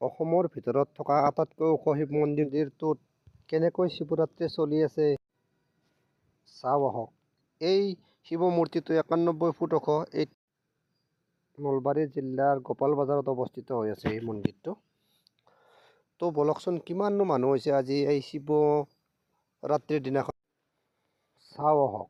অসমৰ ভিতৰত থকা আটাইতকৈ ওখ শিৱ মন্দিৰটোত কেনেকৈ শিৱৰাত্ৰি চলি আছে চাওঁ আহক। এই শিৱ মূৰ্তিটো ৯১ ফুট ওখ। এই নলবাৰী জিলাৰ গোপাল বাজাৰত অৱস্থিত হৈ আছে এই মন্দিৰটো। তো বলকচোন কিমাননো মানুহ হৈছে আজি এই শিৱৰাত্ৰিৰ দিনাখন চাওঁ আহক।